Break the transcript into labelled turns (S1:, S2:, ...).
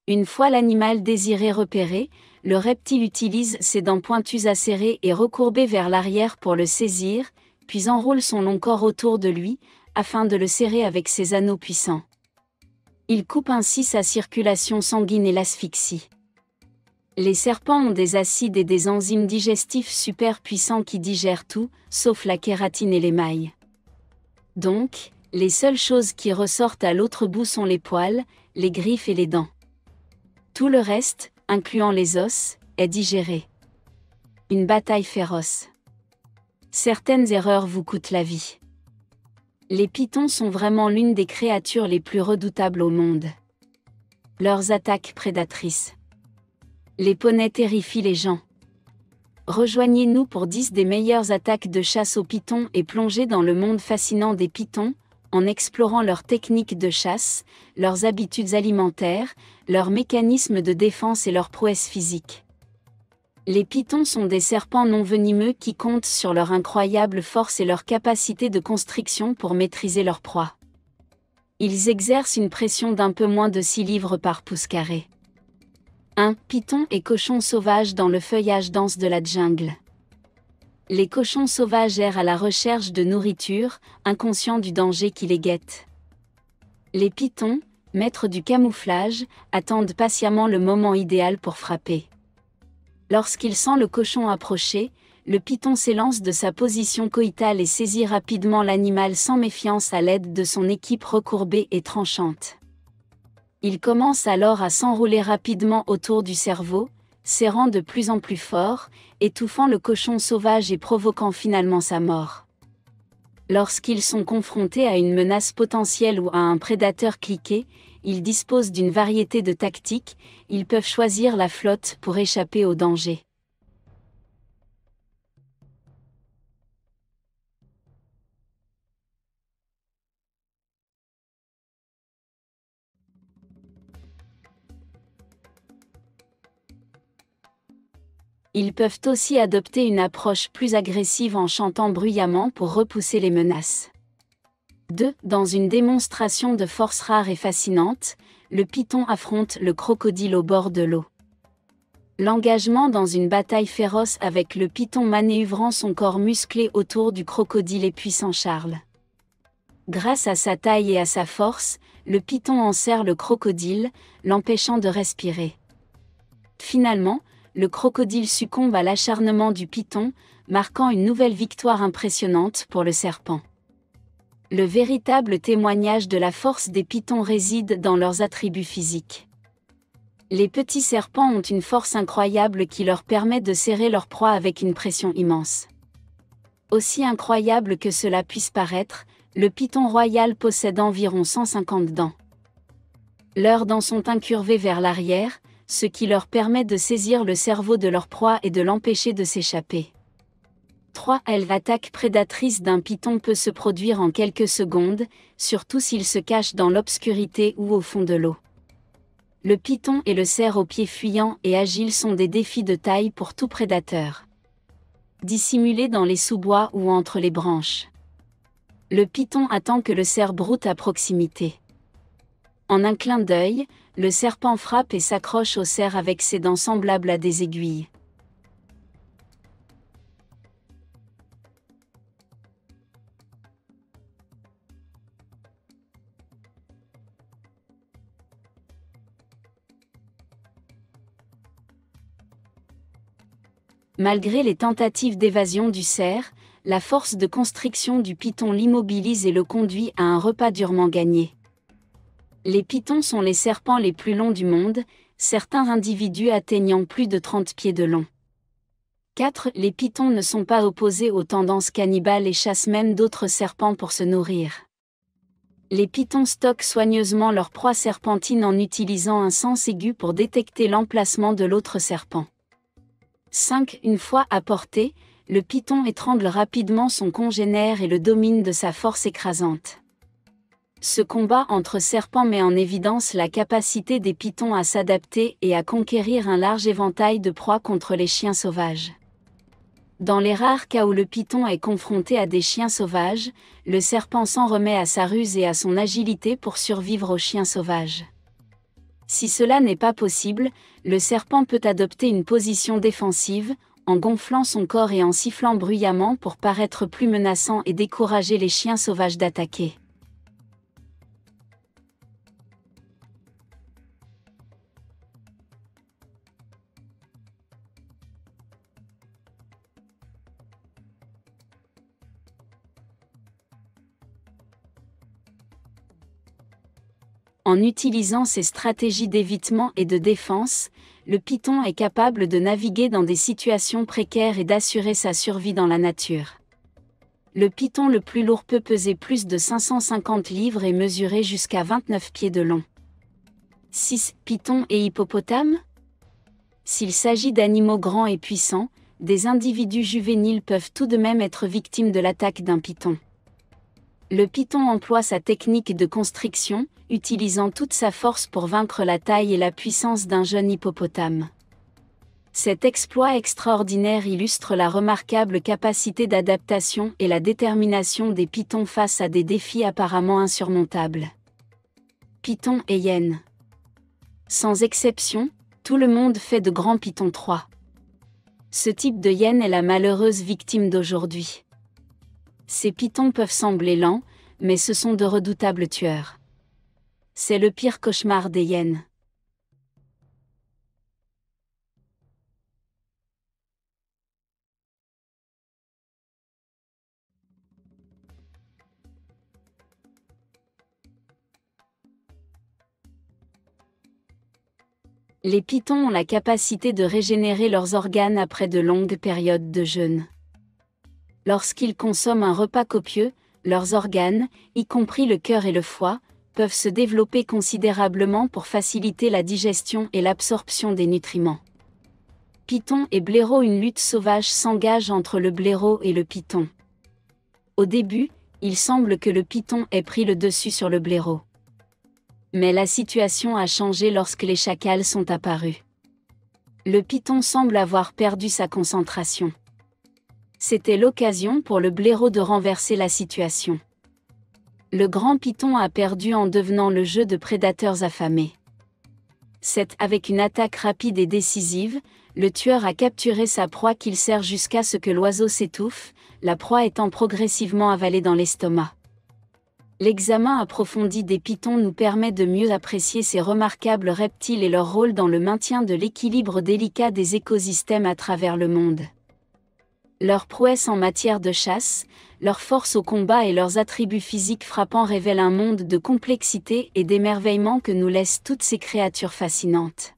S1: Une fois l'animal désiré repéré, le reptile utilise ses dents pointues acérées et recourbées vers l'arrière pour le saisir, puis enroule son long corps autour de lui, afin de le serrer avec ses anneaux puissants. Il coupe ainsi sa circulation sanguine et l'asphyxie. Les serpents ont des acides et des enzymes digestifs super puissants qui digèrent tout, sauf la kératine et l'émail. Donc, les seules choses qui ressortent à l'autre bout sont les poils, les griffes et les dents. Tout le reste, incluant les os, est digéré. Une bataille féroce. Certaines erreurs vous coûtent la vie. Les pythons sont vraiment l'une des créatures les plus redoutables au monde. Leurs attaques prédatrices. Les poneys terrifient les gens. Rejoignez-nous pour 10 des meilleures attaques de chasse aux pythons et plongez dans le monde fascinant des pythons, en explorant leurs techniques de chasse, leurs habitudes alimentaires, leurs mécanismes de défense et leurs prouesses physiques. Les pythons sont des serpents non venimeux qui comptent sur leur incroyable force et leur capacité de constriction pour maîtriser leur proie. Ils exercent une pression d'un peu moins de 6 livres par pouce carré. 1. Pythons et cochons sauvages dans le feuillage dense de la jungle. Les cochons sauvages errent à la recherche de nourriture, inconscients du danger qui les guette. Les pythons, maîtres du camouflage, attendent patiemment le moment idéal pour frapper. Lorsqu'il sent le cochon approcher, le python s'élance de sa position coïtale et saisit rapidement l'animal sans méfiance à l'aide de son équipe recourbée et tranchante. Il commence alors à s'enrouler rapidement autour du cerveau, serrant de plus en plus fort, étouffant le cochon sauvage et provoquant finalement sa mort. Lorsqu'ils sont confrontés à une menace potentielle ou à un prédateur cliqué, ils disposent d'une variété de tactiques, ils peuvent choisir la flotte pour échapper au danger. Ils peuvent aussi adopter une approche plus agressive en chantant bruyamment pour repousser les menaces. 2. Dans une démonstration de force rare et fascinante, le python affronte le crocodile au bord de l'eau. L'engagement dans une bataille féroce avec le python manœuvrant son corps musclé autour du crocodile est puissant Charles. Grâce à sa taille et à sa force, le python enserre le crocodile, l'empêchant de respirer. Finalement, le crocodile succombe à l'acharnement du python, marquant une nouvelle victoire impressionnante pour le serpent. Le véritable témoignage de la force des pythons réside dans leurs attributs physiques. Les petits serpents ont une force incroyable qui leur permet de serrer leur proie avec une pression immense. Aussi incroyable que cela puisse paraître, le python royal possède environ 150 dents. Leurs dents sont incurvées vers l'arrière, ce qui leur permet de saisir le cerveau de leur proie et de l'empêcher de s'échapper. 3. L'attaque prédatrice d'un python peut se produire en quelques secondes, surtout s'il se cache dans l'obscurité ou au fond de l'eau. Le python et le cerf aux pieds fuyants et agiles sont des défis de taille pour tout prédateur. Dissimulé dans les sous-bois ou entre les branches. Le python attend que le cerf broute à proximité. En un clin d'œil, le serpent frappe et s'accroche au cerf avec ses dents semblables à des aiguilles. Malgré les tentatives d'évasion du cerf, la force de constriction du python l'immobilise et le conduit à un repas durement gagné. Les pythons sont les serpents les plus longs du monde, certains individus atteignant plus de 30 pieds de long. 4. Les pythons ne sont pas opposés aux tendances cannibales et chassent même d'autres serpents pour se nourrir. Les pythons stockent soigneusement leur proie serpentine en utilisant un sens aigu pour détecter l'emplacement de l'autre serpent. 5. Une fois à portée, le python étrangle rapidement son congénère et le domine de sa force écrasante. Ce combat entre serpents met en évidence la capacité des pythons à s'adapter et à conquérir un large éventail de proies contre les chiens sauvages. Dans les rares cas où le python est confronté à des chiens sauvages, le serpent s'en remet à sa ruse et à son agilité pour survivre aux chiens sauvages. Si cela n'est pas possible, le serpent peut adopter une position défensive, en gonflant son corps et en sifflant bruyamment pour paraître plus menaçant et décourager les chiens sauvages d'attaquer. En utilisant ces stratégies d'évitement et de défense, le python est capable de naviguer dans des situations précaires et d'assurer sa survie dans la nature. Le python le plus lourd peut peser plus de 550 livres et mesurer jusqu'à 29 pieds de long. 6. Python et hippopotame ? S'il s'agit d'animaux grands et puissants, des individus juvéniles peuvent tout de même être victimes de l'attaque d'un python. Le python emploie sa technique de constriction, utilisant toute sa force pour vaincre la taille et la puissance d'un jeune hippopotame. Cet exploit extraordinaire illustre la remarquable capacité d'adaptation et la détermination des pythons face à des défis apparemment insurmontables. Python et hyène. Sans exception, tout le monde fait de grands pythons 3. Ce type de hyène est la malheureuse victime d'aujourd'hui. Ces pythons peuvent sembler lents, mais ce sont de redoutables tueurs. C'est le pire cauchemar des hyènes. Les pythons ont la capacité de régénérer leurs organes après de longues périodes de jeûne. Lorsqu'ils consomment un repas copieux, leurs organes, y compris le cœur et le foie, peuvent se développer considérablement pour faciliter la digestion et l'absorption des nutriments. Python et blaireau. Une lutte sauvage s'engage entre le blaireau et le python. Au début, il semble que le python ait pris le dessus sur le blaireau. Mais la situation a changé lorsque les chacals sont apparus. Le python semble avoir perdu sa concentration. C'était l'occasion pour le blaireau de renverser la situation. Le grand python a perdu en devenant le jeu de prédateurs affamés. Avec une attaque rapide et décisive, le tueur a capturé sa proie qu'il serre jusqu'à ce que l'oiseau s'étouffe, la proie étant progressivement avalée dans l'estomac. L'examen approfondi des pythons nous permet de mieux apprécier ces remarquables reptiles et leur rôle dans le maintien de l'équilibre délicat des écosystèmes à travers le monde. Leur prouesse en matière de chasse, leur force au combat et leurs attributs physiques frappants révèlent un monde de complexité et d'émerveillement que nous laissent toutes ces créatures fascinantes.